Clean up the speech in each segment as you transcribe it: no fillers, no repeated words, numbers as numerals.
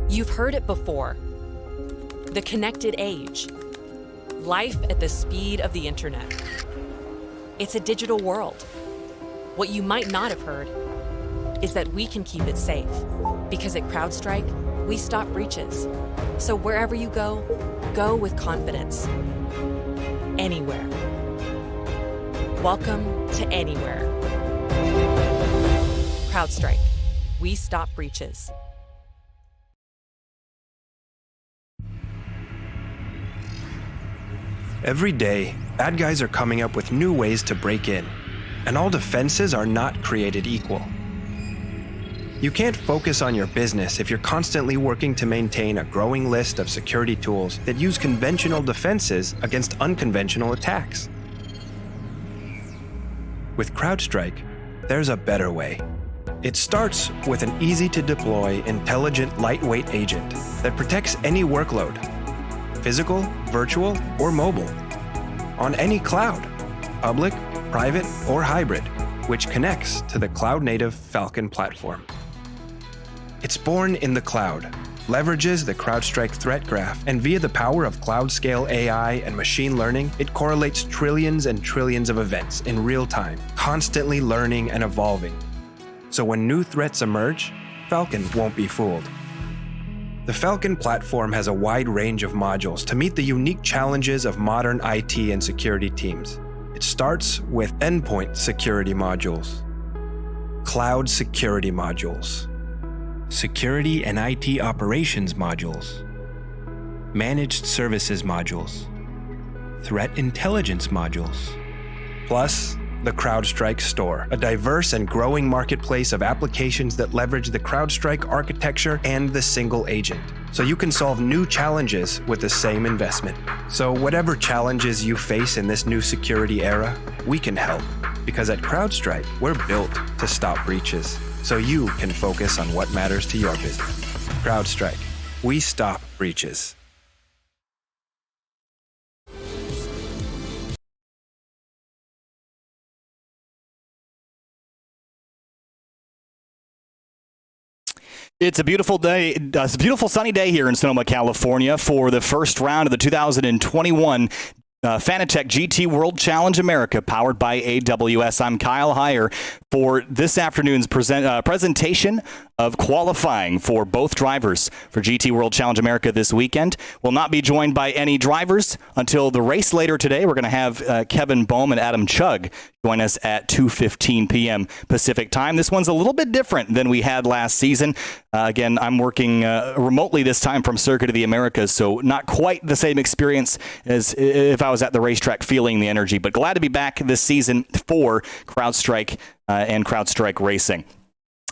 You've heard it before. The connected age. Life at the speed of the internet. It's a digital world. What you might not have heard is that we can keep it safe, because at CrowdStrike, we stop breaches. So wherever you go, go with confidence. Anywhere. Welcome to Anywhere. CrowdStrike. We stop breaches. Every day, bad guys are coming up with new ways to break in, and all defenses are not created equal. You can't focus on your business if you're constantly working to maintain a growing list of security tools that use conventional defenses against unconventional attacks. With CrowdStrike, there's a better way. It starts with an easy-to-deploy, intelligent, lightweight agent that protects any workload, physical, virtual, or mobile, on any cloud, public, private, or hybrid, which connects to the cloud-native Falcon Platform. It's born in the cloud, leverages the CrowdStrike threat graph, and via the power of cloud-scale AI and machine learning, it correlates trillions and trillions of events in real time, constantly learning and evolving. So when new threats emerge, Falcon won't be fooled. The Falcon Platform has a wide range of modules to meet the unique challenges of modern IT and security teams. It starts with endpoint security modules, cloud security modules, security and IT operations modules, managed services modules, threat intelligence modules, plus the CrowdStrike Store, a diverse and growing marketplace of applications that leverage the CrowdStrike architecture and the single agent, so you can solve new challenges with the same investment. So whatever challenges you face in this new security era, we can help, because at CrowdStrike, we're built to stop breaches, so you can focus on what matters to your business. CrowdStrike, we stop breaches. It's a beautiful day. It's a beautiful sunny day here in Sonoma, California for the first round of the 2021 Fanatec GT World Challenge America, powered by AWS. I'm Kyle Heyer for this afternoon's presentation of qualifying for both drivers for GT World Challenge America this weekend. We'll not be joined by any drivers until the race later today. We're going to have Kevin Bohm and Adam Chug join us at 2:15 p.m. Pacific time. This one's a little bit different than we had last season. Again, I'm working remotely this time from Circuit of the Americas, so not quite the same experience as if I was at the racetrack feeling the energy, but glad to be back this season for CrowdStrike and CrowdStrike Racing.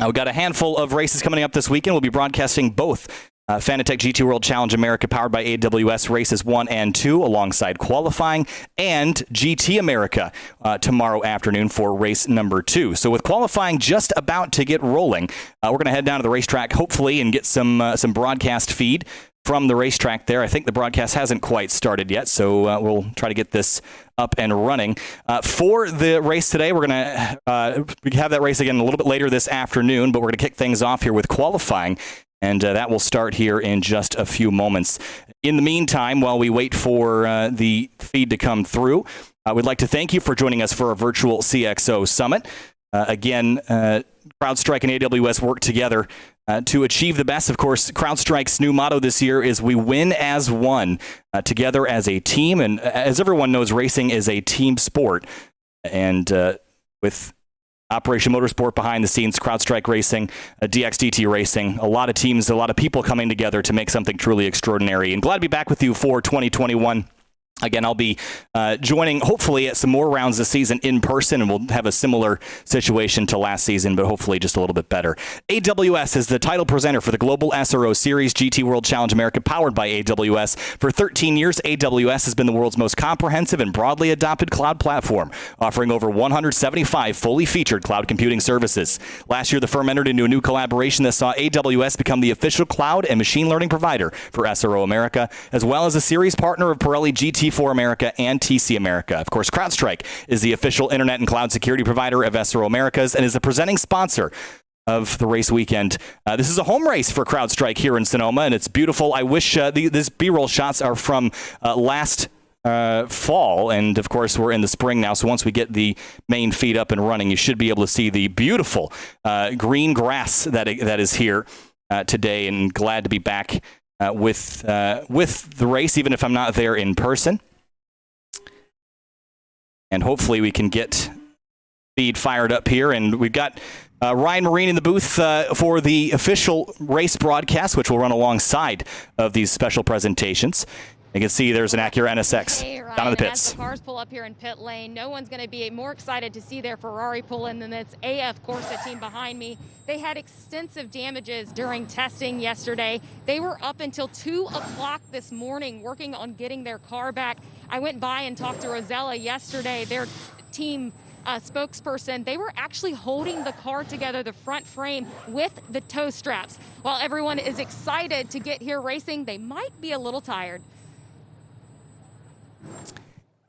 We've got a handful of races coming up this weekend. We'll be broadcasting both Fanatec GT World Challenge America, powered by AWS, races 1 and 2, alongside qualifying, and GT America tomorrow afternoon for race number 2. So with qualifying just about to get rolling, we're going to head down to the racetrack, hopefully, and get some broadcast feed from the racetrack there. I think the broadcast hasn't quite started yet, so we'll try to get this up and running. For the race today, we're going to have that race again a little bit later this afternoon, but we're going to kick things off here with qualifying, and that will start here in just a few moments. In the meantime, while we wait for the feed to come through, we'd like to thank you for joining us for our virtual CXO Summit. Again, CrowdStrike and AWS work together to achieve the best. Of course, CrowdStrike's new motto this year is "We win as one," together as a team. And as everyone knows, racing is a team sport. And with Operation Motorsport behind the scenes, CrowdStrike Racing, DXDT Racing, a lot of teams, a lot of people coming together to make something truly extraordinary. And glad to be back with you for 2021. Again, I'll be joining, hopefully, at some more rounds this season in person, and we'll have a similar situation to last season, but hopefully just a little bit better. AWS is the title presenter for the Global SRO Series GT World Challenge America, powered by AWS. For 13 years, AWS has been the world's most comprehensive and broadly adopted cloud platform, offering over 175 fully featured cloud computing services. Last year, the firm entered into a new collaboration that saw AWS become the official cloud and machine learning provider for SRO America, as well as a series partner of Pirelli GT for America and TC America. Of course, CrowdStrike is the official internet and cloud security provider of SRO Americas and is the presenting sponsor of the race weekend. This is a home race for CrowdStrike here in Sonoma, and it's beautiful. I wish these B-roll shots are from last fall, and of course we're in the spring now, so once we get the main feed up and running, you should be able to see the beautiful green grass that is here today, and glad to be back with the race, even if I'm not there in person. And hopefully we can get feed fired up here, and we've got Ryan Marine in the booth for the official race broadcast, which will run alongside of these special presentations. You can see there's an Acura NSX down in the pits. As the cars pull up here in pit lane, no one's going to be more excited to see their Ferrari pull in than this AF Corsa team behind me. They had extensive damages during testing yesterday. They were up until 2 o'clock this morning working on getting their car back. I went by and talked to Rosella yesterday, their team spokesperson. They were actually holding the car together, the front frame, with the tow straps. While everyone is excited to get here racing, they might be a little tired.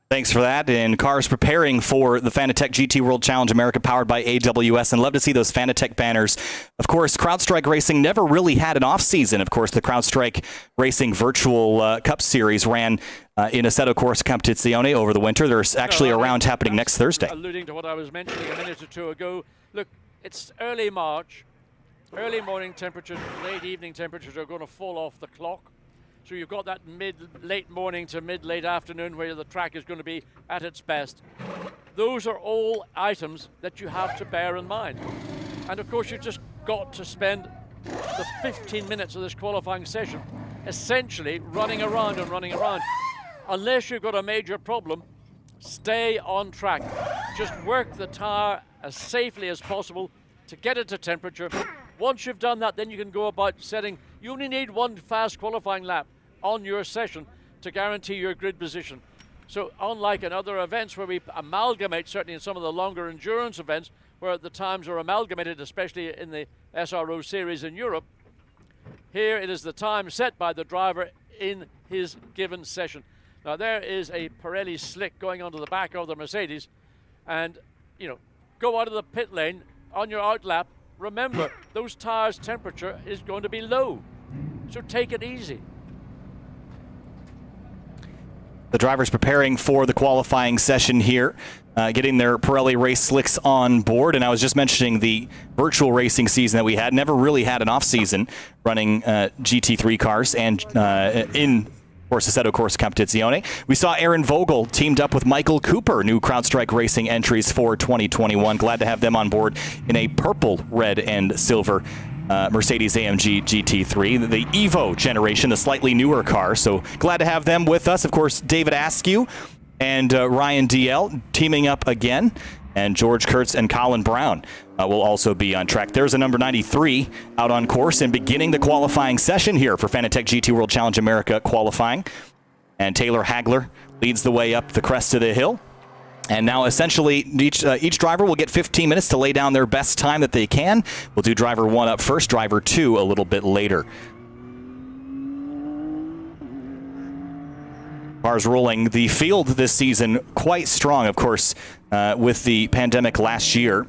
Thanks for that. And cars preparing for the Fanatec GT World Challenge America powered by AWS, and love to see those Fanatec banners. Of course, CrowdStrike Racing never really had an off-season. Of course, the CrowdStrike Racing Virtual Cup Series ran in Assetto Corsa Competizione over the winter. There's actually a round happening next Thursday. Alluding to what I was mentioning a minute or two ago, look, it's early March. Early morning temperatures, late evening temperatures are going to fall off the clock. So you've got that late morning to late afternoon where the track is going to be at its best. Those are all items that you have to bear in mind. And of course, you've just got to spend the 15 minutes of this qualifying session essentially running around and running around. Unless you've got a major problem, stay on track. Just work the tire as safely as possible to get it to temperature. Once you've done that, then you can go about setting. You only need one fast qualifying lap on your session to guarantee your grid position. So unlike in other events where we amalgamate, certainly in some of the longer endurance events where the times are amalgamated, especially in the SRO series in Europe, here it is the time set by the driver in his given session. Now there is a Pirelli slick going onto the back of the Mercedes, and go out of the pit lane on your out lap. Remember, those tires' temperature is going to be low, so take it easy. The drivers preparing for the qualifying session here, getting their Pirelli race slicks on board. And I was just mentioning the virtual racing season that we had. Never really had an off-season running GT3 cars and in Assetto Corsa Competizione. We saw Aaron Vogel teamed up with Michael Cooper, new CrowdStrike Racing entries for 2021. Glad to have them on board in a purple, red, and silver Mercedes-AMG GT3, the Evo generation, the slightly newer car. So glad to have them with us. Of course, David Askew and Ryan DL teaming up again. And George Kurtz and Colin Brown will also be on track. There's a number 93 out on course and beginning the qualifying session here for Fanatec GT World Challenge America qualifying. And Taylor Hagler leads the way up the crest of the hill. And now essentially each driver will get 15 minutes to lay down their best time that they can. We'll do driver 1 up first, driver 2 a little bit later. Cars rolling. The field this season quite strong, of course, with the pandemic last year.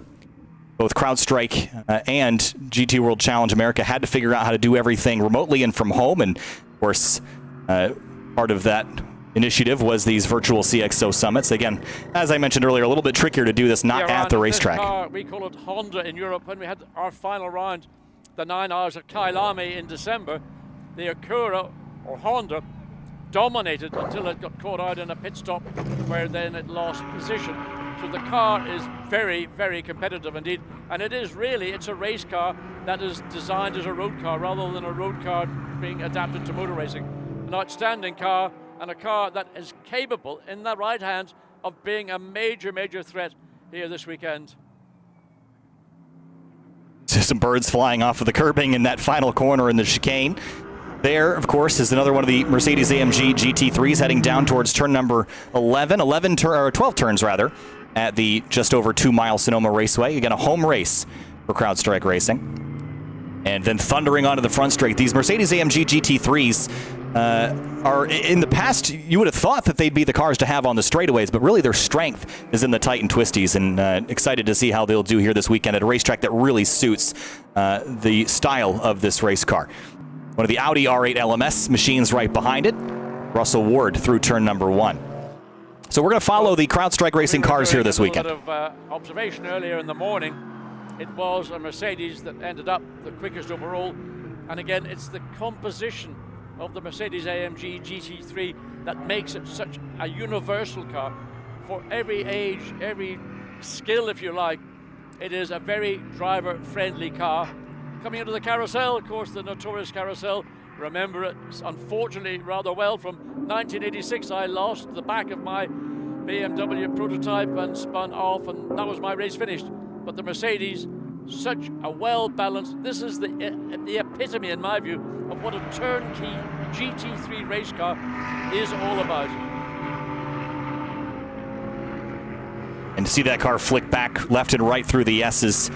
Both CrowdStrike and GT World Challenge America had to figure out how to do everything remotely and from home. And of course, part of that initiative was these virtual CXO summits. Again, as I mentioned earlier, a little bit trickier to do this not at the racetrack. We call it Honda in Europe. When we had our final round, the 9 hours at Kailami in December, the Acura or Honda dominated until it got caught out in a pit stop where then it lost position. So the car is very, very competitive indeed. And it's a race car that is designed as a road car rather than a road car being adapted to motor racing. An outstanding car, and a car that is capable, in the right hands, of being a major, major threat here this weekend. Just some birds flying off of the curbing in that final corner in the chicane. There, of course, is another one of the Mercedes-AMG GT3s heading down towards turn number 12 turns, rather, at the just over 2-mile Sonoma Raceway. Again, a home race for CrowdStrike Racing. And then thundering onto the front straight. These Mercedes-AMG GT3s are in the past, you would have thought that they'd be the cars to have on the straightaways, but really their strength is in the tight and twisties, and excited to see how they'll do here this weekend at a racetrack that really suits the style of this race car. One of the Audi R8 LMS machines right behind it. Russell Ward through turn number 1. So we're going to follow the CrowdStrike Racing cars here this weekend. A bit of observation earlier in the morning. It was a Mercedes that ended up the quickest overall. And again, it's the composition of the Mercedes-AMG GT3 that makes it such a universal car for every age, every skill, if you like. It is a very driver-friendly car. Coming into the carousel, of course, the notorious carousel. Remember it, unfortunately, rather well. From 1986, I lost the back of my BMW prototype and spun off, and that was my race finished. But the Mercedes, such a well-balanced, this is the epitome, in my view, of what a turnkey GT3 race car is all about. And to see that car flick back left and right through the S's.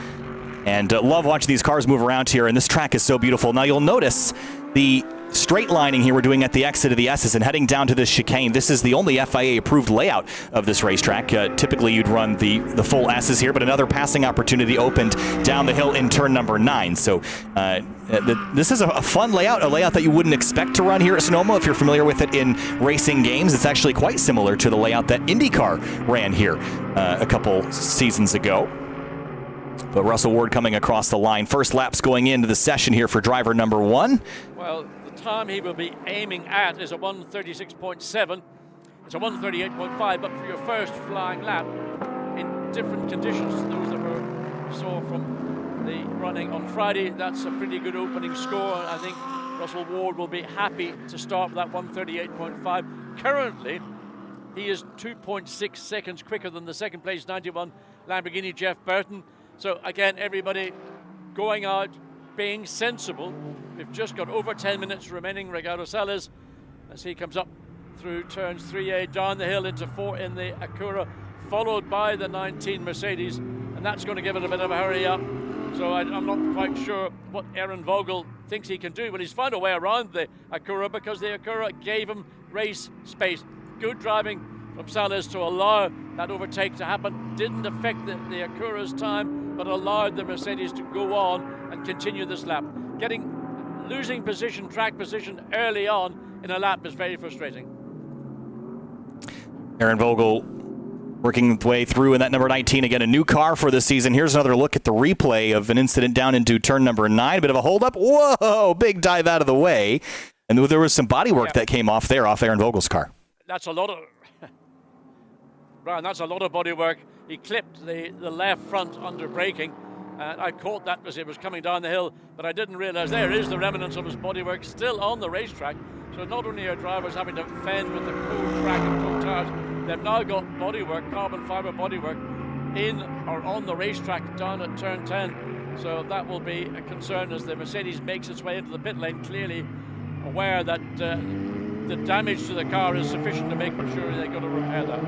And love watching these cars move around here, and this track is so beautiful. Now you'll notice the straight lining here we're doing at the exit of the S's and heading down to this chicane. This is the only FIA-approved layout of this racetrack. Typically you'd run the full S's here, but another passing opportunity opened down the hill in turn number 9. So this is a fun layout, a layout that you wouldn't expect to run here at Sonoma if you're familiar with it in racing games. It's actually quite similar to the layout that IndyCar ran here a couple seasons ago. But Russell Ward coming across the line. First laps going into the session here for driver number 1. Well, the time he will be aiming at is a 1:36.7. It's a 1:38.5, but for your first flying lap in different conditions, those that we saw from the running on Friday, that's a pretty good opening score. I think Russell Ward will be happy to start with that 1:38.5. Currently, he is 2.6 seconds quicker than the second place 91 Lamborghini Jeff Burton. So again, everybody going out, being sensible. We've just got over 10 minutes remaining. Ricardo Salas, as he comes up through turns 3A, down the hill into 4 in the Acura, followed by the 19 Mercedes, and that's going to give it a bit of a hurry up. So I'm not quite sure what Aaron Vogel thinks he can do, but he's found a way around the Acura because the Acura gave him race space. Good driving from Salas to allow that overtake to happen. Didn't affect the Acura's time, but allowed the Mercedes to go on and continue this lap. Losing position, track position early on in a lap is very frustrating. Aaron Vogel working his way through in that number 19. Again, a new car for this season. Here's another look at the replay of an incident down into turn number 9. A bit of a holdup. Whoa, big dive out of the way. And there was some body work that came off there off Aaron Vogel's car. That's a lot of... Brian, that's a lot of body work. He clipped the left front under braking. I caught that as it was coming down the hill, but I didn't realize there is the remnants of his bodywork still on the racetrack. So not only are drivers having to fend with the cold track and cold tires, they've now got bodywork, carbon fiber bodywork, in or on the racetrack down at turn 10. So that will be a concern as the Mercedes makes its way into the pit lane, clearly aware that the damage to the car is sufficient to make sure they've got to repair that.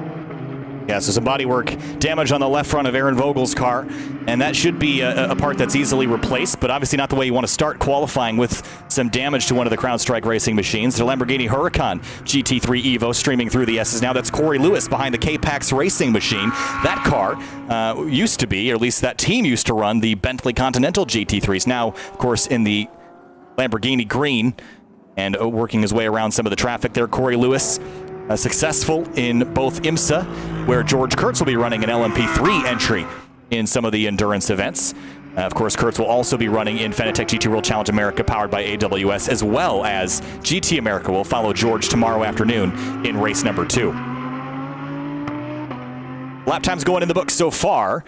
Yeah, so some bodywork damage on the left front of Aaron Vogel's car, and that should be a part that's easily replaced, but obviously not the way you want to start qualifying with some damage to one of the CrowdStrike racing machines. The Lamborghini Huracan GT3 Evo streaming through the S's now. That's Corey Lewis behind the K-Pax racing machine. That car used to be, or at least that team used to run, the Bentley Continental GT3s. Now, of course, in the Lamborghini green, and working his way around some of the traffic there, Corey Lewis. Successful in both IMSA, where George Kurtz will be running an LMP3 entry in some of the endurance events. Of course, Kurtz will also be running in Fanatec GT World Challenge America, powered by AWS, as well as GT America will follow George tomorrow afternoon in race number 2. Lap times going in the books so far.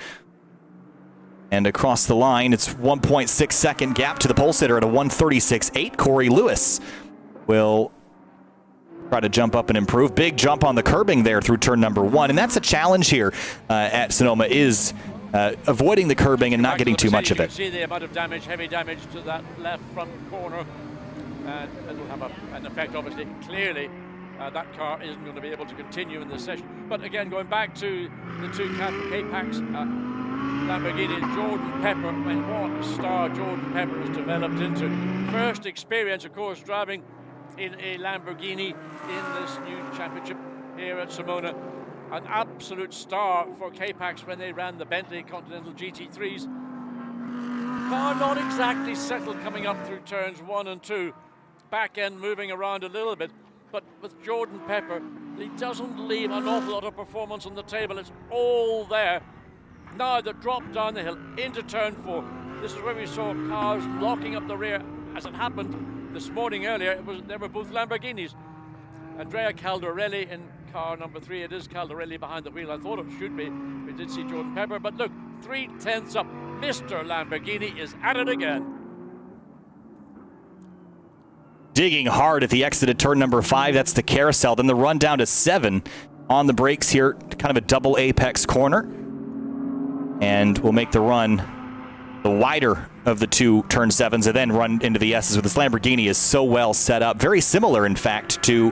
And across the line, it's 1.6 second gap to the pole sitter at a 1:36.8. Corey Lewis will try to jump up and improve. Big jump on the curbing there through turn number 1. And that's a challenge here at Sonoma, is avoiding the curbing and not getting too much of it. You can see the amount of damage, heavy damage to that left front corner. And it'll have an effect, obviously. Clearly, that car isn't going to be able to continue in this session. But again, going back to the two K-Pax Lamborghini, Jordan Pepper, and what a star Jordan Pepper has developed into. First experience, of course, driving in a Lamborghini in this new championship here at Sonoma. An absolute star for K-Pax when they ran the Bentley Continental GT3s. Car not exactly settled coming up through turns 1 and 2. Back end moving around a little bit, but with Jordan Pepper, he doesn't leave an awful lot of performance on the table. It's all there. Now the drop down the hill into turn 4. This is where we saw cars locking up the rear. As it happened this morning earlier, they were both Lamborghinis. Andrea Caldarelli in car number 3. It is Caldarelli behind the wheel. I thought it should be. We did see Jordan Pepper, but look, 3/10 up. Mr. Lamborghini is at it again. Digging hard at the exit at turn number 5. That's the carousel. Then the run down to 7 on the brakes here. Kind of a double apex corner. And we'll make the run the wider of the two turn 7s and then run into the S's. With this Lamborghini is so well set up. Very similar, in fact, to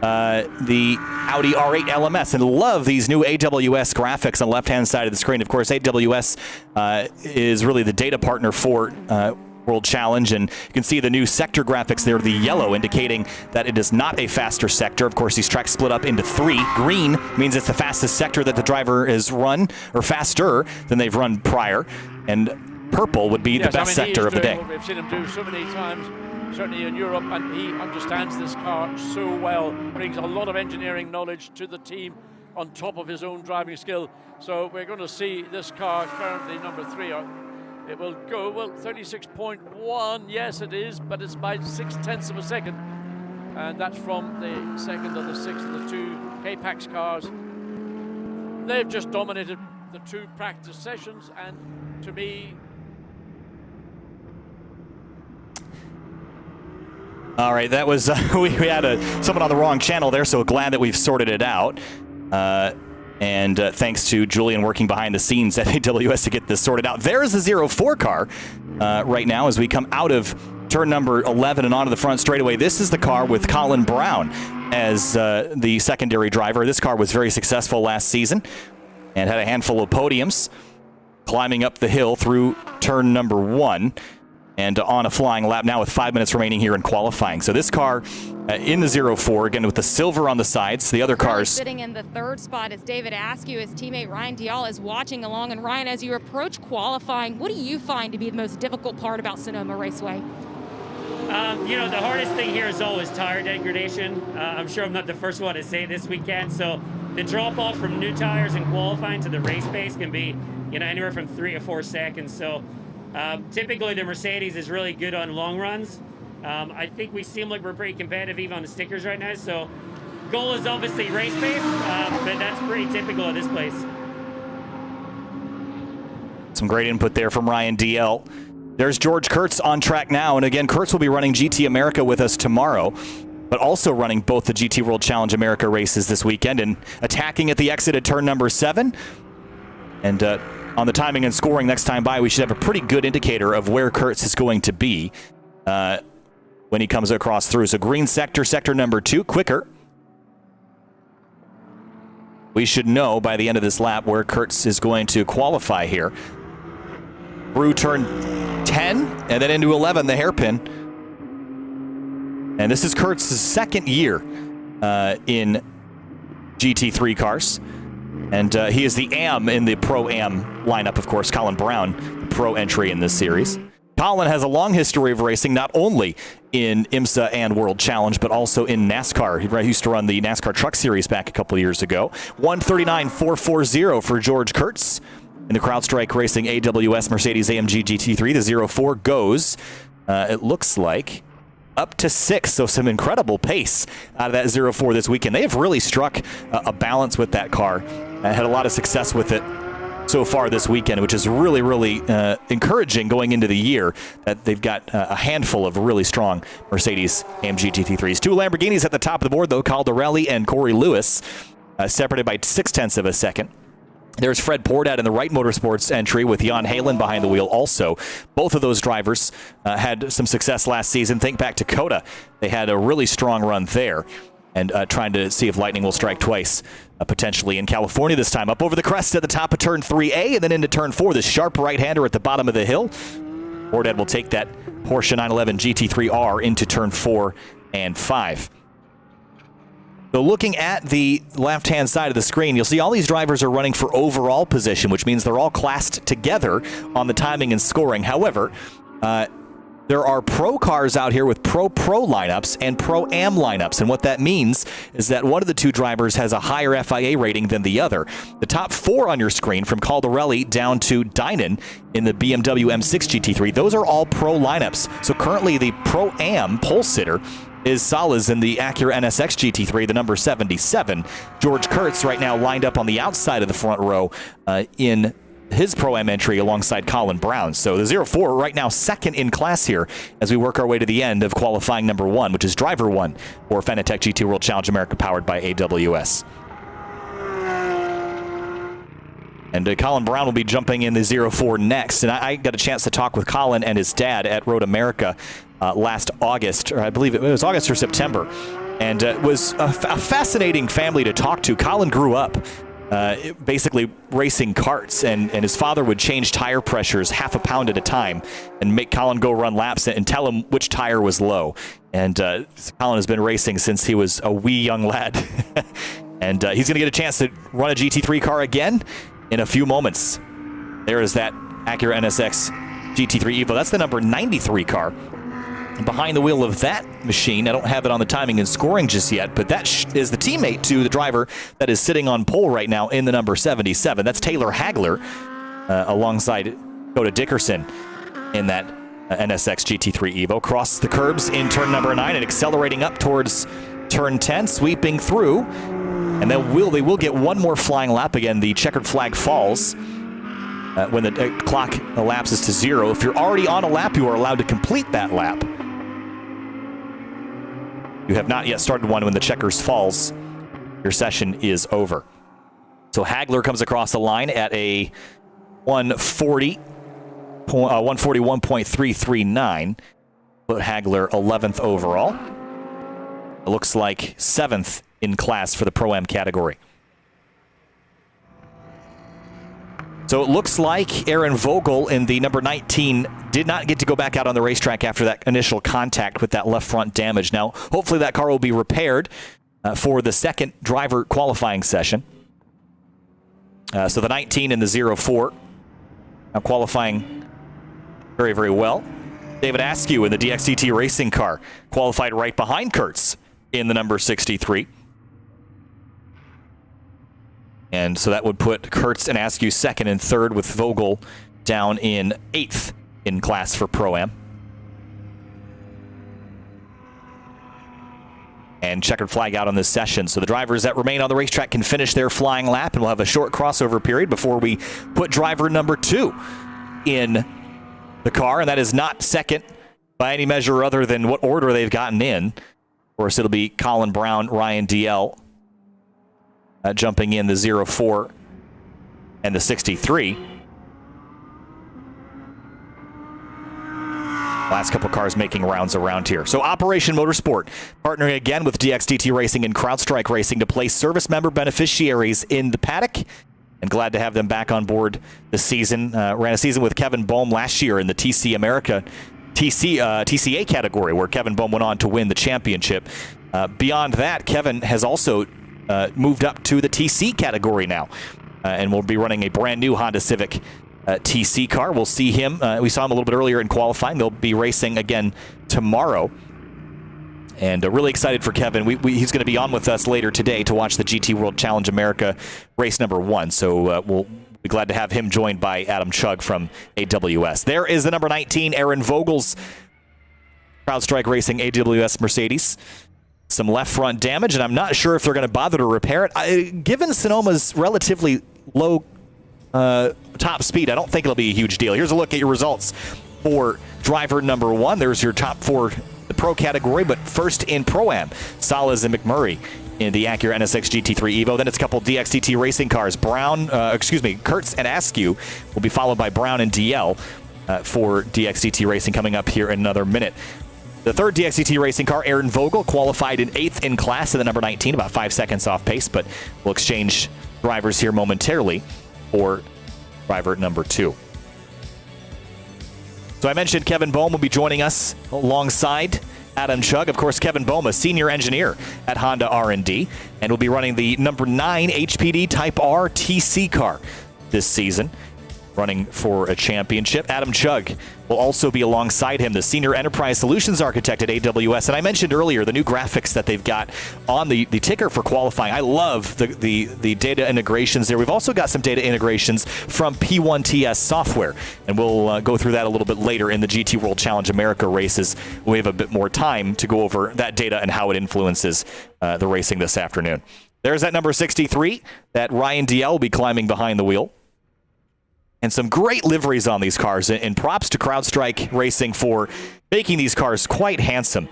the Audi R8 LMS. And love these new AWS graphics on the left-hand side of the screen. Of course, AWS is really the data partner for World Challenge, and you can see the new sector graphics there, the yellow indicating that it is not a faster sector. Of course, these tracks split up into 3. Green means it's the fastest sector that the driver has run, or faster than they've run prior, and purple would be the best sector of the day. We've seen him do so many times, certainly in Europe, and he understands this car so well, brings a lot of engineering knowledge to the team on top of his own driving skill. So we're going to see this car, currently number 3, it will go, well, 36.1, yes it is, but it's by 0.6 of a second. And that's from the second of the 6th of the 2 K-Pax cars. They've just dominated the 2 practice sessions, and to me... All right, that was, we had someone on the wrong channel there, so glad that we've sorted it out. And thanks to Julian working behind the scenes at AWS to get this sorted out. There's the 04 car right now as we come out of turn number 11 and onto the front straightaway. This is the car with Colin Brown as the secondary driver. This car was very successful last season and had a handful of podiums climbing up the hill through turn number 1. And on a flying lap now with 5 minutes remaining here in qualifying. So this car in the 04, again with the silver on the sides. The other cars sitting in the 3rd spot is David Askew. His teammate Ryan Dial is watching along. And Ryan, as you approach qualifying, what do you find to be the most difficult part about Sonoma Raceway? You know, the hardest thing here is always tire degradation. I'm sure I'm not the first one to say this weekend. So the drop off from new tires in qualifying to the race pace can be, you know, anywhere from 3 to 4 seconds. So typically the Mercedes is really good on long runs. I think we seem like we're pretty competitive even on the stickers right now. So goal is obviously race pace, but that's pretty typical of this place. Some great input there from Ryan DL. There's George Kurtz on track now. And again, Kurtz will be running GT America with us tomorrow, but also running both the GT World Challenge America races this weekend and attacking at the exit at turn number 7. And on the timing and scoring next time by, we should have a pretty good indicator of where Kurtz is going to be when he comes across through. So green sector, sector number 2, quicker. We should know by the end of this lap where Kurtz is going to qualify here. Through turn 10 and then into 11, the hairpin. And this is Kurtz's 2nd year in GT3 cars. And he is the AM in the Pro-Am lineup, of course. Colin Brown, the pro entry in this series. Colin has a long history of racing, not only in IMSA and World Challenge, but also in NASCAR. He used to run the NASCAR Truck Series back a couple of years ago. 139.440 for George Kurtz in the CrowdStrike Racing AWS Mercedes AMG GT3. The 04 goes, it looks like, up to 6, so some incredible pace out of that 04 this weekend. They have really struck a balance with that car. Had a lot of success with it so far this weekend, which is really, really encouraging going into the year that they've got a handful of really strong Mercedes AMG GT3s. 2 Lamborghinis at the top of the board, though, Caldarelli and Corey Lewis, separated by 0.6 of a second. There's Fred Pordat in the Wright Motorsports entry with Jan Halen behind the wheel also. Both of those drivers had some success last season. Think back to COTA. They had a really strong run there and trying to see if lightning will strike twice, potentially in California this time. Up over the crest at the top of turn 3A and then into turn 4. The sharp right-hander at the bottom of the hill. Pordat will take that Porsche 911 GT3R into turn 4 and 5. So looking at the left-hand side of the screen, you'll see all these drivers are running for overall position, which means they're all classed together on the timing and scoring. However, there are pro cars out here with pro lineups and pro-am lineups. And what that means is that one of the two drivers has a higher FIA rating than the other. The top 4 on your screen, from Caldarelli down to Dynan in the BMW M6 GT3, those are all pro lineups. So currently the pro-am pole sitter is Salas in the Acura NSX GT3, the number 77. George Kurtz right now lined up on the outside of the front row in his Pro-Am entry alongside Colin Brown. So the 04 right now second in class here as we work our way to the end of qualifying number 1, which is driver 1 for Fanatec GT World Challenge America powered by AWS. And Colin Brown will be jumping in the 04 next. And I got a chance to talk with Colin and his dad at Road America last August, or I believe it was August or September. And it was a fascinating family to talk to. Colin grew up basically racing karts, and his father would change tire pressures half a pound at a time and make Colin go run laps and tell him which tire was low. And Colin has been racing since he was a wee young lad. And he's going to get a chance to run a GT3 car again in a few moments. There is that Acura NSX GT3 Evo. That's the number 93 car. Behind the wheel of that machine, I don't have it on the timing and scoring just yet, but that is the teammate to the driver that is sitting on pole right now in the number 77. That's Taylor Hagler alongside Coda Dickerson in that NSX GT3 Evo. Cross the curbs in turn number 9 and accelerating up towards turn 10, sweeping through. And then they will get one more flying lap again. The checkered flag falls when the clock elapses to 0. If you're already on a lap, you are allowed to complete that lap. You have not yet started one. When the checkers falls, your session is over. So Hagler comes across the line at a 141.339. Put Hagler 11th overall. It looks like 7th in class for the Pro-Am category. So it looks like Aaron Vogel in the number 19 did not get to go back out on the racetrack after that initial contact with that left front damage. Now, hopefully that car will be repaired for the second driver qualifying session. So the 19 and the 04 now qualifying very, very well. David Askew in the DXDT racing car qualified right behind Kurtz in the number 63. And so that would put Kurtz and Askew second and third, with Vogel down in 8th in class for Pro-Am. And checkered flag out on this session. So the drivers that remain on the racetrack can finish their flying lap, and we'll have a short crossover period before we put driver number 2 in the car. And that is not second by any measure other than what order they've gotten in. Of course, it'll be Colin Brown, Ryan DL, jumping in the 04 and the 63. Last couple cars making rounds around here. So Operation Motorsport partnering again with DXDT Racing and CrowdStrike Racing to place service member beneficiaries in the paddock. And glad to have them back on board this season. Ran a season with Kevin Boehm last year in the TC America TCA category, where Kevin Boehm went on to win the championship. Beyond that, Kevin has also moved up to the TC category now, and will be running a brand new Honda Civic TC car. We'll see him. We saw him a little bit earlier in qualifying. They'll be racing again tomorrow. And really excited for Kevin. He's going to be on with us later today to watch the GT World Challenge America race number 1. So we'll be glad to have him joined by Adam Chug from AWS. There is the number 19, Aaron Vogel's CrowdStrike Racing AWS Mercedes. Some left front damage, and I'm not sure if they're going to bother to repair it. Given Sonoma's relatively low top speed, I don't think it'll be a huge deal. Here's a look at your results for driver number 1. There's your top 4, the pro category, but first in Pro-Am, Salas and McMurray in the Acura NSX GT3 Evo. Then it's a couple DXDT racing cars. Kurtz and Askew will be followed by Brown and DL for DXDT Racing coming up here in another minute. The third DXDT racing car, Aaron Vogel, qualified in 8th in class in the number 19, about 5 seconds off pace, but we'll exchange drivers here momentarily for driver number 2. So I mentioned Kevin Boehm will be joining us alongside Adam Chugg, of course, Kevin Boma, senior engineer at Honda R&D, and will be running the number 9 HPD Type R TC car this season, running for a championship. Adam Chugg will also be alongside him, the senior enterprise solutions architect at AWS. And I mentioned earlier the new graphics that they've got on the ticker for qualifying. I love the data integrations there. We've also got some data integrations from P1TS software, and we'll go through that a little bit later in the GT World Challenge America races. We have a bit more time to go over that data and how it influences the racing this afternoon. There's that number 63 that Ryan DL will be climbing behind the wheel. And some great liveries on these cars, and props to CrowdStrike Racing for making these cars quite handsome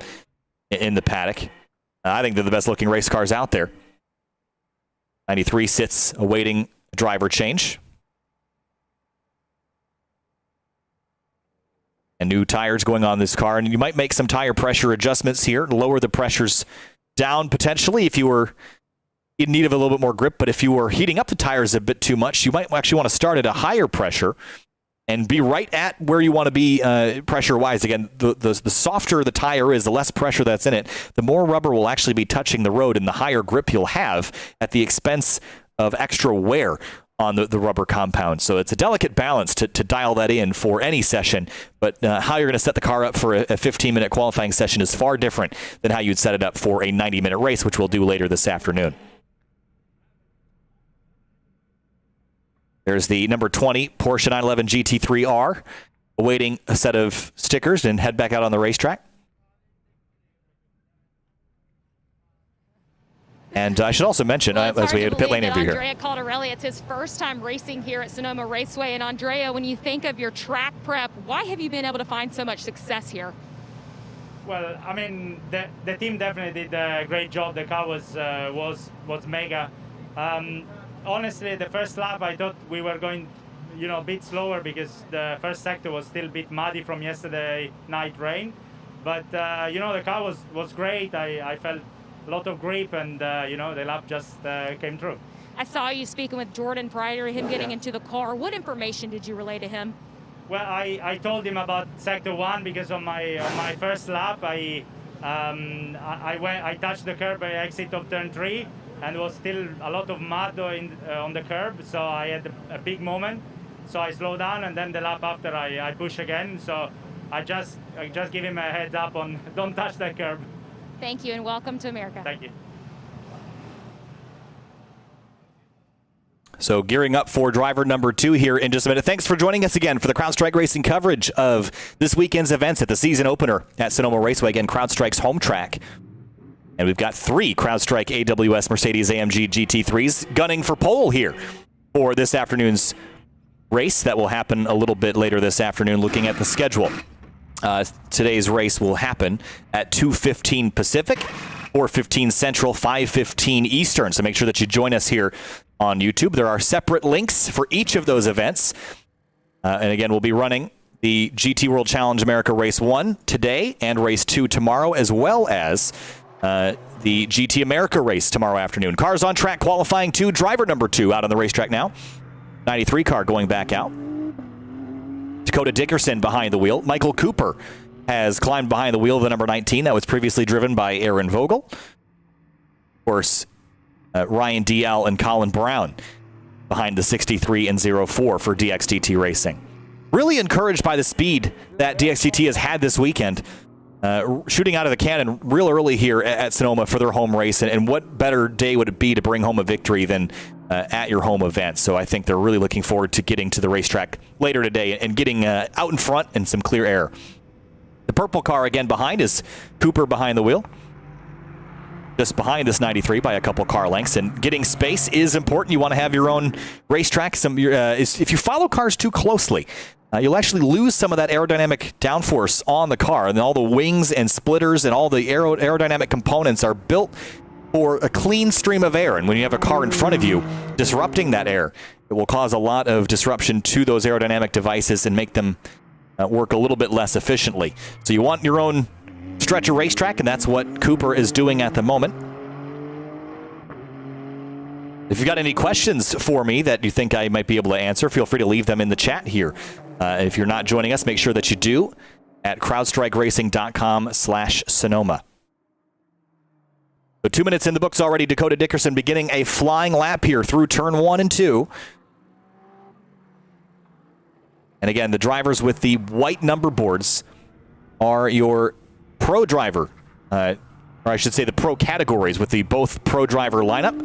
in the paddock. I think they're the best looking race cars out there. 93 sits awaiting a driver change. And new tires going on this car, and you might make some tire pressure adjustments here to lower the pressures down potentially if you were in need of a little bit more grip, but if you were heating up the tires a bit too much, you might actually want to start at a higher pressure and be right at where you want to be pressure-wise. Again, the softer the tire is, the less pressure that's in it, the more rubber will actually be touching the road and the higher grip you'll have at the expense of extra wear on the rubber compound. So it's a delicate balance to dial that in for any session, but how you're going to set the car up for a 15-minute qualifying session is far different than how you'd set it up for a 90-minute race, which we'll do later this afternoon. There's the number 20 Porsche 911 GT3R awaiting a set of stickers and head back out on the racetrack. And I should also mention, as we had a pit lane interview here. Andrea Caldarelli, it's his first time racing here at Sonoma Raceway. And Andrea, when you think of your track prep, why have you been able to find so much success here? Well, I mean, the team definitely did a great job. The car was mega. Honestly, the first lap, I thought we were going, a bit slower because the first sector was still a bit muddy from yesterday night rain. But, the car was great. I felt a lot of grip, and, the lap just came through. I saw you speaking with Jordan prior to him getting into the car. What information did you relay to him? Well, I told him about sector 1 because on my first lap, I touched the curb by exit of turn 3. And there was still a lot of mud on the curb, so I had a big moment. So I slowed down, and then the lap after I push again. So I just give him a heads up on don't touch that curb. Thank you, and welcome to America. Thank you. So gearing up for driver number 2 here in just a minute. Thanks for joining us again for the CrowdStrike Racing coverage of this weekend's events at the season opener at Sonoma Raceway. Again, CrowdStrike's home track. And we've got 3 CrowdStrike AWS Mercedes-AMG GT3s gunning for pole here for this afternoon's race that will happen a little bit later this afternoon. Looking at the schedule, today's race will happen at 2:15 Pacific, 4:15 Central, 5:15 Eastern. So make sure that you join us here on YouTube. There are separate links for each of those events. And again, we'll be running the GT World Challenge America Race 1 today and Race 2 tomorrow, as well as the GT America race tomorrow afternoon. Cars on track qualifying to driver number 2 out on the racetrack now. 93 car going back out. Dakota Dickerson behind the wheel. Michael Cooper has climbed behind the wheel of the number 19 that was previously driven by Aaron Vogel. Of course, Ryan DL and Colin Brown behind the 63 and 04 for DXTT Racing. Really encouraged by the speed that DXTT has had this weekend. Shooting out of the cannon real early here at Sonoma for their home race. And what better day would it be to bring home a victory than at your home event? So I think they're really looking forward to getting to the racetrack later today and getting out in front and some clear air. The purple car again behind is Cooper behind the wheel. Just behind this 93 by a couple car lengths. And getting space is important. You want to have your own racetrack. If you follow cars too closely, you'll actually lose some of that aerodynamic downforce on the car, and all the wings and splitters and all the aerodynamic components are built for a clean stream of air. And when you have a car in front of you disrupting that air, it will cause a lot of disruption to those aerodynamic devices and make them work a little bit less efficiently. So you want your own stretch of racetrack, and that's what Cooper is doing at the moment. If you've got any questions for me that you think I might be able to answer, feel free to leave them in the chat here. If you're not joining us, make sure that you do. at crowdstrikeracing.com/Sonoma. So 2 minutes in the books already. Dakota Dickerson beginning a flying lap here through turn 1 and 2. And again, the drivers with the white number boards are your pro driver, or I should say the pro categories with the both pro driver lineup.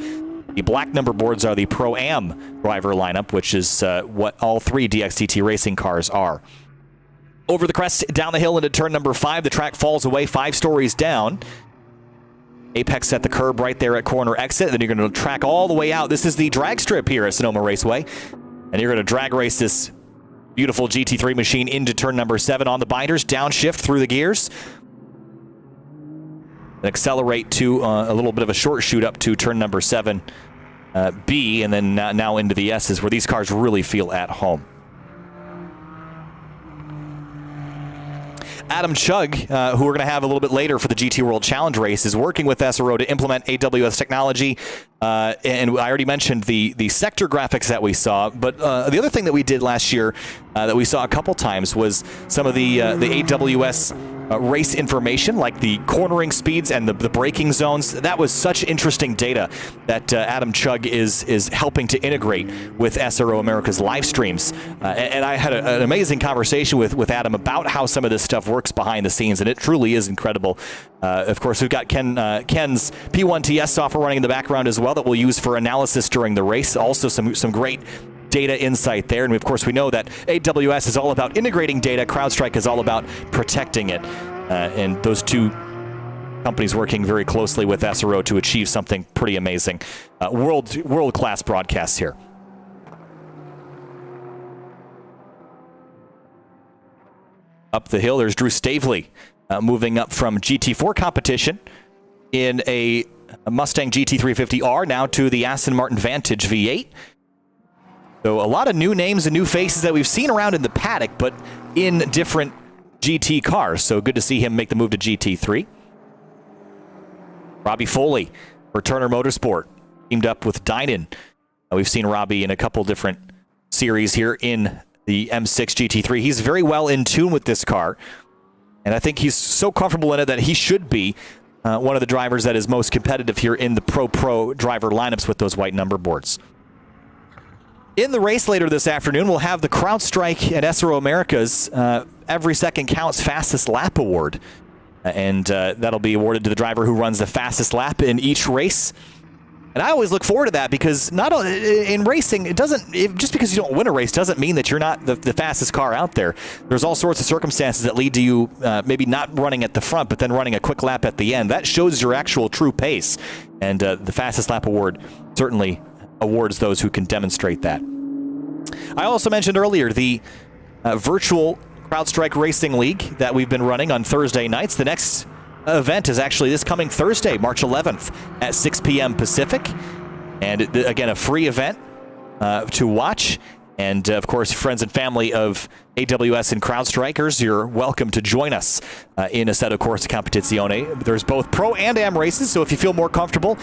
The black number boards are the Pro-Am driver lineup, which is what all 3 DXTT racing cars are. Over the crest, down the hill into turn number 5, the track falls away 5 stories down. Apex at the curb right there at corner exit. Then you're going to track all the way out. This is the drag strip here at Sonoma Raceway. And you're going to drag race this beautiful GT3 machine into turn number 7 on the binders, downshift through the gears. And accelerate to a little bit of a short shoot up to turn number 7, B, and then now into the S's where these cars really feel at home. Adam Chugg, who we're going to have a little bit later for the GT World Challenge race, is working with SRO to implement AWS technology. And I already mentioned the sector graphics that we saw. But the other thing that we did last year that we saw a couple times was some of the AWS race information, like the cornering speeds and the braking zones. That was such interesting data that Adam Chugg is helping to integrate with SRO America's live streams. And I had an amazing conversation with Adam about how some of this stuff works behind the scenes, and it truly is incredible. Of course, we've got Ken's P1TS software running in the background as well that we'll use for analysis during the race. Also some great data insight there. And of course, we know that AWS is all about integrating data. CrowdStrike is all about protecting it. And those two companies working very closely with SRO to achieve something pretty amazing. World-class broadcasts here. Up the hill, there's Drew Stavely moving up from GT4 competition in a Mustang GT350R now to the Aston Martin Vantage V8. So a lot of new names and new faces that we've seen around in the paddock, but in different GT cars. So good to see him make the move to GT3. Robbie Foley for Turner Motorsport, teamed up with Dynan. We've seen Robbie in a couple different series here in the M6 GT3. He's very well in tune with this car, and I think he's so comfortable in it that he should be one of the drivers that is most competitive here in the pro driver lineups with those white number boards. In the race later this afternoon, we'll have the CrowdStrike and SRO America's Every Second Counts Fastest Lap Award. And that'll be awarded to the driver who runs the fastest lap in each race. And I always look forward to that because in racing, just because you don't win a race doesn't mean that you're not the fastest car out there. There's all sorts of circumstances that lead to you maybe not running at the front, but then running a quick lap at the end. That shows your actual true pace. And the fastest lap award certainly awards those who can demonstrate that. I also mentioned earlier the virtual CrowdStrike Racing League that we've been running on Thursday nights. The next event is actually this coming Thursday, March 11th at 6 p.m. Pacific. And again, a free event to watch. And of course, friends and family of AWS and CrowdStrikers, you're welcome to join us in Assetto Corsa Competizione. There's both pro and am races, so if you feel more comfortable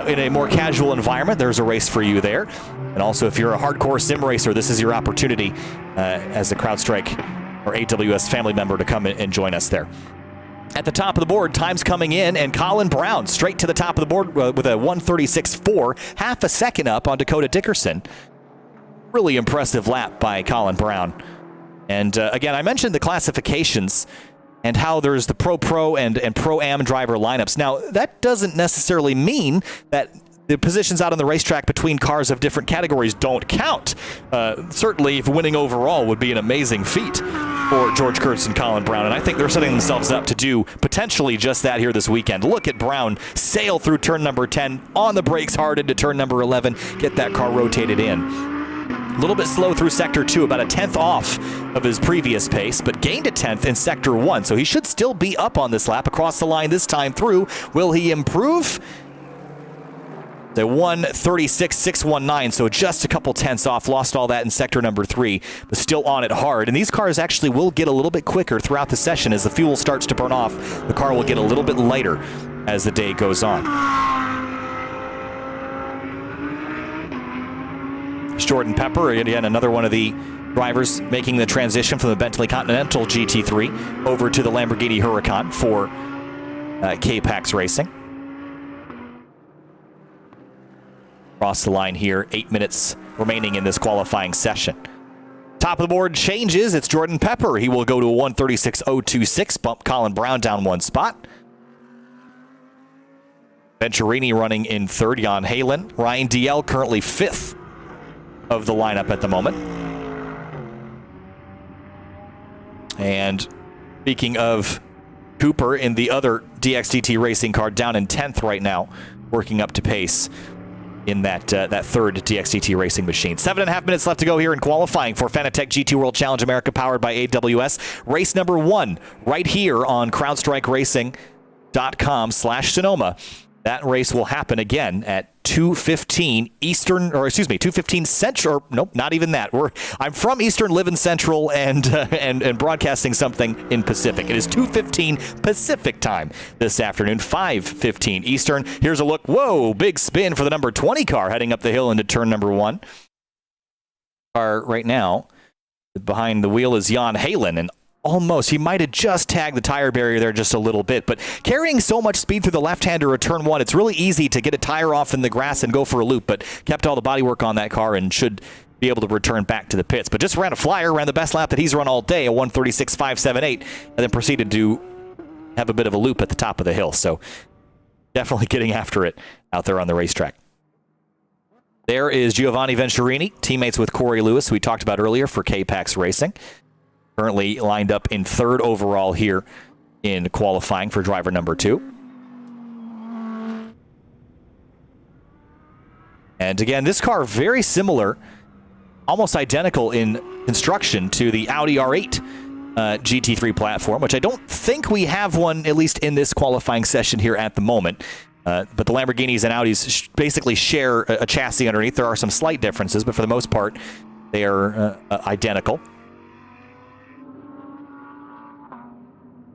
in a more casual environment, there's a race for you there. And also, if you're a hardcore sim racer, this is your opportunity as a CrowdStrike or AWS family member to come and join us there. At the top of the board, time's coming in, and Colin Brown straight to the top of the board with a 1:36.4, half a second up on Dakota Dickerson. Really impressive lap by Colin Brown. And again, I mentioned the classifications and how there's the pro and pro-am driver lineups. Now, that doesn't necessarily mean that the positions out on the racetrack between cars of different categories don't count. Certainly, if winning overall would be an amazing feat for George Kurtz and Colin Brown, and I think they're setting themselves up to do potentially just that here this weekend. Look at Brown sail through turn number 10, on the brakes hard into turn number 11, get that car rotated in. A little bit slow through Sector 2, about a 10th off of his previous pace, but gained a 10th in Sector 1, so he should still be up on this lap across the line this time through. Will he improve? The 1:36.619, so just a couple tenths off. Lost all that in sector number 3, but still on it hard. And these cars actually will get a little bit quicker throughout the session. As the fuel starts to burn off, the car will get a little bit lighter as the day goes on. Jordan Pepper, again, another one of the drivers making the transition from the Bentley Continental GT3 over to the Lamborghini Huracan for K-Pax Racing. Across the line here, 8 minutes remaining in this qualifying session. Top of the board changes. It's Jordan Pepper. He will go to a 136.026, bump Colin Brown down one spot. Venturini running in third, Jan Halen. Ryan DL currently fifth of the lineup at the moment. And speaking of Cooper in the other DXDT racing car, down in 10th right now, working up to pace in that third DXDT racing machine. 7.5 minutes left to go here in qualifying for Fanatec GT World Challenge America, powered by AWS. Race number 1 right here on CrowdStrikeRacing.com/Sonoma. That race will happen again at 2:15 Eastern, or excuse me, 2:15 Central. Nope, not even that. I'm from Eastern, live in Central, and broadcasting something in Pacific. It is 2:15 Pacific time this afternoon, 5:15 Eastern. Here's a look. Whoa, big spin for the number 20 car heading up the hill into turn number 1. Car right now behind the wheel is Jan Halen, and almost, he might have just tagged the tire barrier there just a little bit, but carrying so much speed through the left-hander at turn 1, it's really easy to get a tire off in the grass and go for a loop, but kept all the bodywork on that car and should be able to return back to the pits. But just ran a flyer, ran the best lap that he's run all day, a 136.578, and then proceeded to have a bit of a loop at the top of the hill. So definitely getting after it out there on the racetrack. There is Giovanni Venturini, teammates with Corey Lewis, who we talked about earlier for K-Pax Racing. Currently lined up in third overall here in qualifying for driver number 2. And again, this car very similar, almost identical in construction to the Audi R8 GT3 platform, which I don't think we have one, at least in this qualifying session here at the moment. But the Lamborghinis and Audis basically share a chassis underneath. There are some slight differences, but for the most part, they are identical.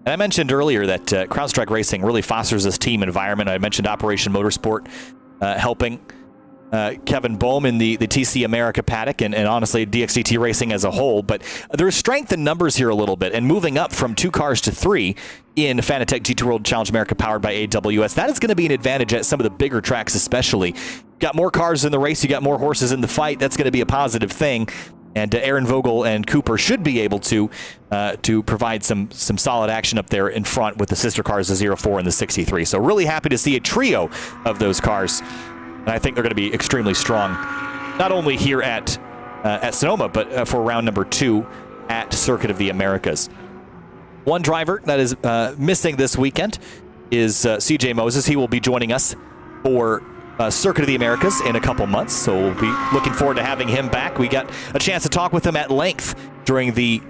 And I mentioned earlier that CrowdStrike Racing really fosters this team environment. I mentioned Operation Motorsport helping Kevin Boehm in the TC America paddock and honestly DXDT Racing as a whole. But there's strength in numbers here a little bit, and moving up from 2 cars to 3 in Fanatec GT World Challenge America powered by AWS, that is going to be an advantage at some of the bigger tracks especially. Got more cars in the race, you got more horses in the fight, that's going to be a positive thing. And Aaron Vogel and Cooper should be able to provide some solid action up there in front with the sister cars, the 04 and the 63. So really happy to see a trio of those cars. And I think they're going to be extremely strong, not only here at Sonoma, but for round number 2 at Circuit of the Americas. One driver that is missing this weekend is CJ Moses. He will be joining us for Circuit of the Americas in a couple months, so we'll be looking forward to having him back. We got a chance to talk with him at length during the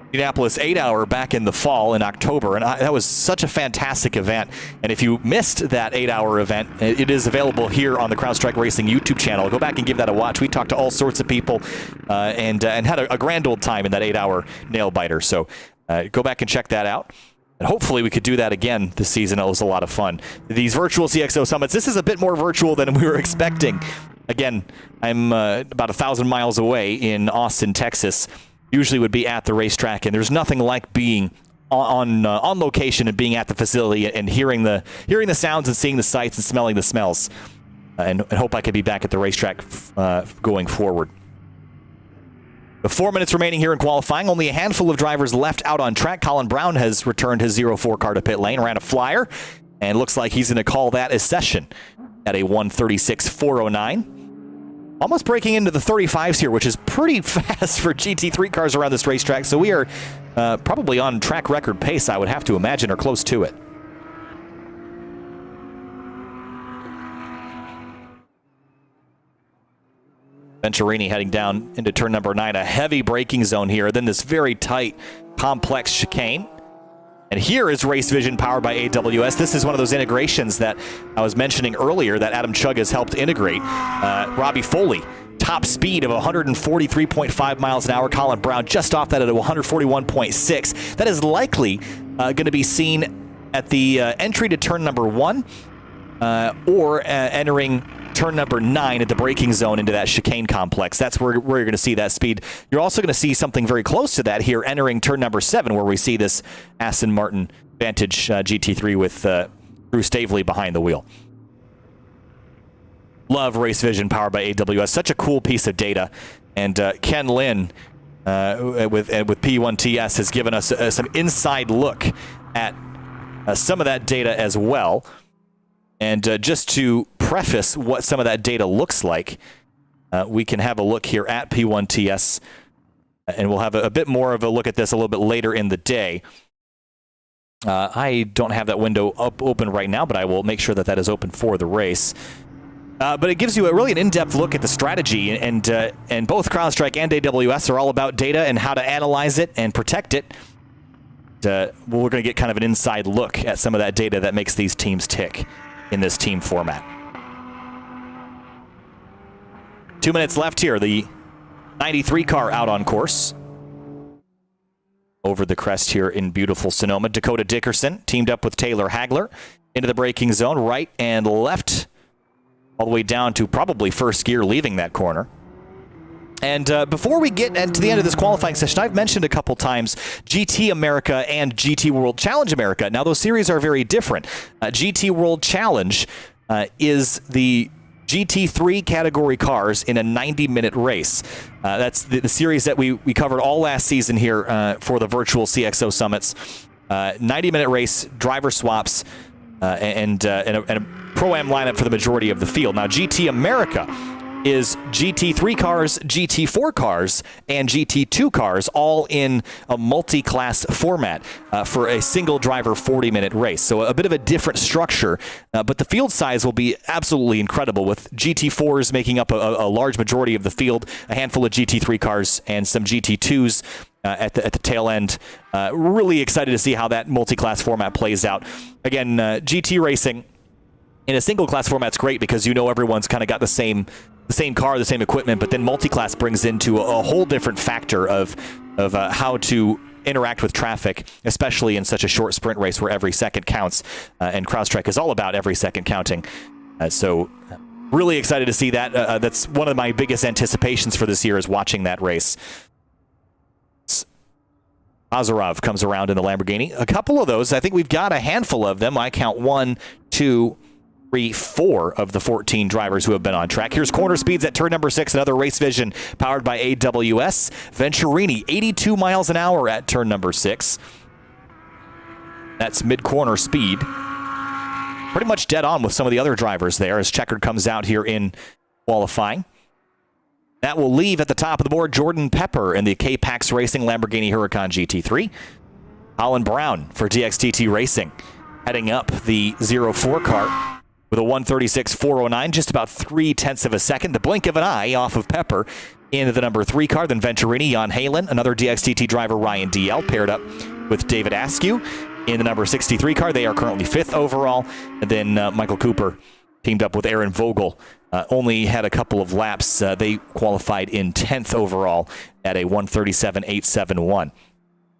Indianapolis 8-hour back in the fall in October, and that was such a fantastic event. And if you missed that 8-hour event, it is available here on the CrowdStrike Racing YouTube channel. Go back and give that a watch. We talked to all sorts of people and had a grand old time in that 8-hour nail-biter, so go back and check that out. And hopefully we could do that again this season. It was a lot of fun. These virtual CXO summits, this is a bit more virtual than we were expecting. Again, I'm about 1,000 miles away in Austin, Texas. Usually would be at the racetrack, and there's nothing like being on location and being at the facility and hearing the sounds and seeing the sights and smelling the smells. And hope I could be back at the racetrack going forward. The 4 minutes remaining here in qualifying. Only a handful of drivers left out on track. Colin Brown has returned his 04 car to pit lane, ran a flyer, and looks like he's going to call that a session at a 136.409. Almost breaking into the 35s here, which is pretty fast for GT3 cars around this racetrack. So we are probably on track record pace, I would have to imagine, or close to it. Venturini heading down into turn number 9, a heavy braking zone here, then this very tight, complex chicane. And here is Race Vision powered by AWS. This is one of those integrations that I was mentioning earlier that Adam Chugg has helped integrate. Robbie Foley, top speed of 143.5 miles an hour. Colin Brown just off that at 141.6. That is likely going to be seen at the entry to turn number 1 or entering turn number 9 at the braking zone into that chicane complex. That's where you're going to see that speed. You're also going to see something very close to that here entering turn number 7, where we see this Aston Martin Vantage GT3 with Drew Stavely behind the wheel. Love Race Vision powered by AWS. Such a cool piece of data. And Ken Lin with P1TS has given us some inside look at some of that data as well. And just to preface what some of that data looks like, we can have a look here at P1TS, and we'll have a bit more of a look at this a little bit later in the day. I don't have that window open right now, but I will make sure that that is open for the race. But it gives you really an in-depth look at the strategy, and both CrowdStrike and AWS are all about data and how to analyze it and protect it. We're going to get kind of an inside look at some of that data that makes these teams tick in this team format. 2 minutes left here. The 93 car out on course. Over the crest here in beautiful Sonoma. Dakota Dickerson teamed up with Taylor Hagler into the braking zone, right and left, all the way down to probably first gear leaving that corner. And before we get to the end of this qualifying session, I've mentioned a couple times GT America and GT World Challenge America. Now, those series are very different. GT World Challenge is the GT3 category cars in a 90-minute race. That's the series that we covered all last season here for the virtual CXO summits. 90-minute race, driver swaps, and a Pro-Am lineup for the majority of the field. Now, GT America is GT3 cars, GT4 cars, and GT2 cars, all in a multi-class format for a single driver 40-minute race. So a bit of a different structure, but the field size will be absolutely incredible, with GT4s making up a large majority of the field, a handful of GT3 cars, and some GT2s at the tail end. Really excited to see how that multi-class format plays out. Again, GT racing in a single class format's great because everyone's kind of got the same car, the same equipment, but then multi-class brings into a whole different factor of how to interact with traffic, especially in such a short sprint race where every second counts, and CrowdStrike is all about every second counting. So really excited to see that. That's one of my biggest anticipations for this year, is watching that race. Azarov comes around in the Lamborghini. A couple of those, I think we've got a handful of them. I count 1, 2, 3, 4 of the 14 drivers who have been on track. Here's corner speeds at turn number 6, another Race Vision powered by AWS. Venturini, 82 miles an hour at turn number 6. That's mid-corner speed. Pretty much dead on with some of the other drivers there as Checkered comes out here in qualifying. That will leave at the top of the board Jordan Pepper in the K-Pax Racing Lamborghini Huracan GT3. Colin Brown for DXTT Racing heading up the 04 car with a 136.409, just about 0.3 of a second, the blink of an eye off of Pepper into the number 3 car. Then Venturini, Jan Halen, another DXTT driver, Ryan DL, paired up with David Askew in the number 63 car. They are currently 5th overall. And then Michael Cooper teamed up with Aaron Vogel. Only had a couple of laps. They qualified in 10th overall at a 137.871.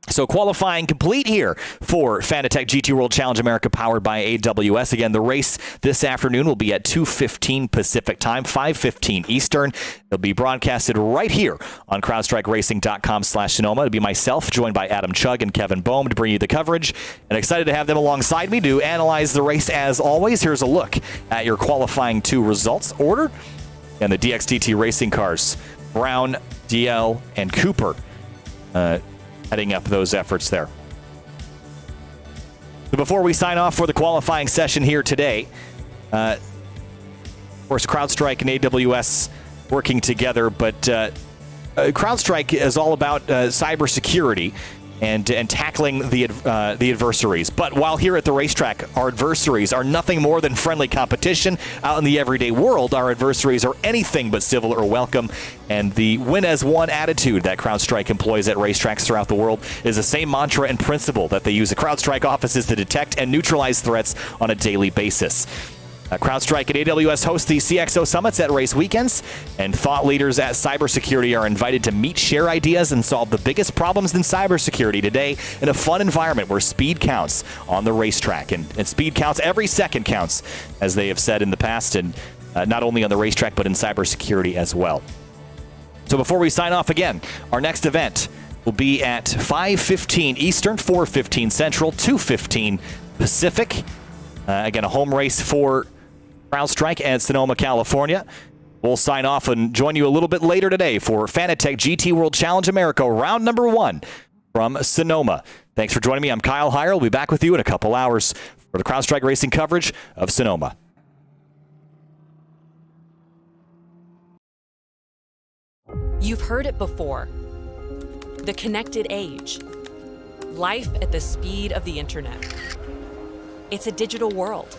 So qualifying complete here for Fanatec GT World Challenge America powered by AWS. Again, the race this afternoon will be at 2:15 Pacific time, 5:15 Eastern. It'll be broadcasted right here on CrowdStrikeRacing.com/Sonoma. It'll be myself, joined by Adam Chugg and Kevin Bohm to bring you the coverage. And excited to have them alongside me to analyze the race as always. Here's a look at your qualifying 2 results order. And the DXTT racing cars, Brown, DL, and Cooper, heading up those efforts there. So before we sign off for the qualifying session here today, of course, CrowdStrike and AWS working together, but CrowdStrike is all about cybersecurity and tackling the adversaries. But while here at the racetrack, our adversaries are nothing more than friendly competition. Out in the everyday world, our adversaries are anything but civil or welcome. And the win-as-one attitude that CrowdStrike employs at racetracks throughout the world is the same mantra and principle that they use at CrowdStrike offices to detect and neutralize threats on a daily basis. CrowdStrike and AWS host the CXO Summits at race weekends, and thought leaders at cybersecurity are invited to meet, share ideas, and solve the biggest problems in cybersecurity today in a fun environment where speed counts on the racetrack. And speed counts, every second counts, as they have said in the past. And not only on the racetrack, but in cybersecurity as well. So before we sign off again, our next event will be at 5:15 Eastern, 4:15 Central, 2:15 Pacific. Again, a home race for CrowdStrike at Sonoma, California. We'll sign off and join you a little bit later today for Fanatec GT World Challenge America, round number 1 from Sonoma. Thanks for joining me. I'm Kyle Heyer. We'll be back with you in a couple hours for the CrowdStrike Racing coverage of Sonoma. You've heard it before. The connected age. Life at the speed of the internet. It's a digital world.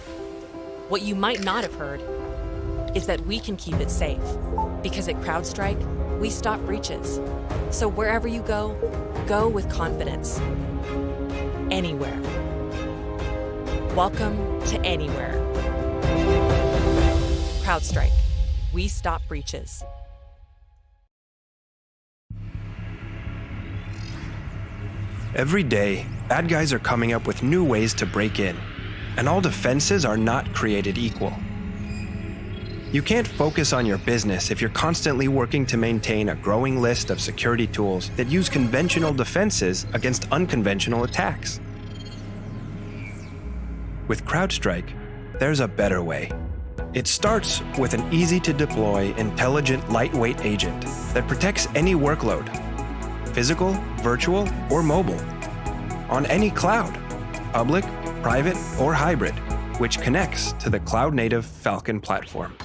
What you might not have heard is that we can keep it safe. Because at CrowdStrike, we stop breaches. So wherever you go, go with confidence. Anywhere. Welcome to Anywhere. CrowdStrike. We stop breaches. Every day, bad guys are coming up with new ways to break in, and all defenses are not created equal. You can't focus on your business if you're constantly working to maintain a growing list of security tools that use conventional defenses against unconventional attacks. With CrowdStrike, there's a better way. It starts with an easy-to-deploy, intelligent, lightweight agent that protects any workload, physical, virtual, or mobile, on any cloud, public, private, or hybrid, which connects to the cloud-native Falcon Platform.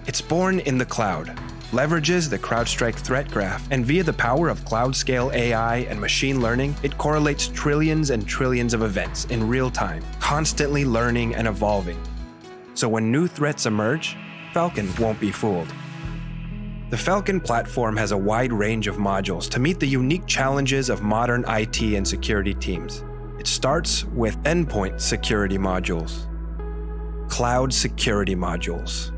It's born in the cloud, leverages the CrowdStrike threat graph, and via the power of cloud-scale AI and machine learning, it correlates trillions and trillions of events in real time, constantly learning and evolving. So when new threats emerge, Falcon won't be fooled. The Falcon Platform has a wide range of modules to meet the unique challenges of modern IT and security teams. It starts with endpoint security modules, cloud security modules,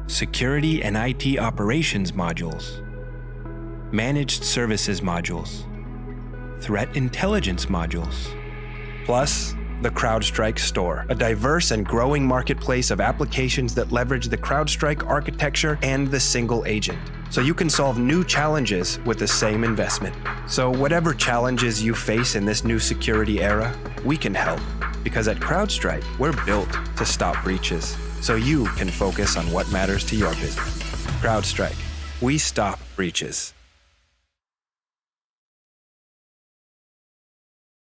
security and IT operations modules, managed services modules, threat intelligence modules, plus the CrowdStrike Store, a diverse and growing marketplace of applications that leverage the CrowdStrike architecture and the single agent, so you can solve new challenges with the same investment. So whatever challenges you face in this new security era, we can help, because at CrowdStrike, we're built to stop breaches, so you can focus on what matters to your business. CrowdStrike, we stop breaches.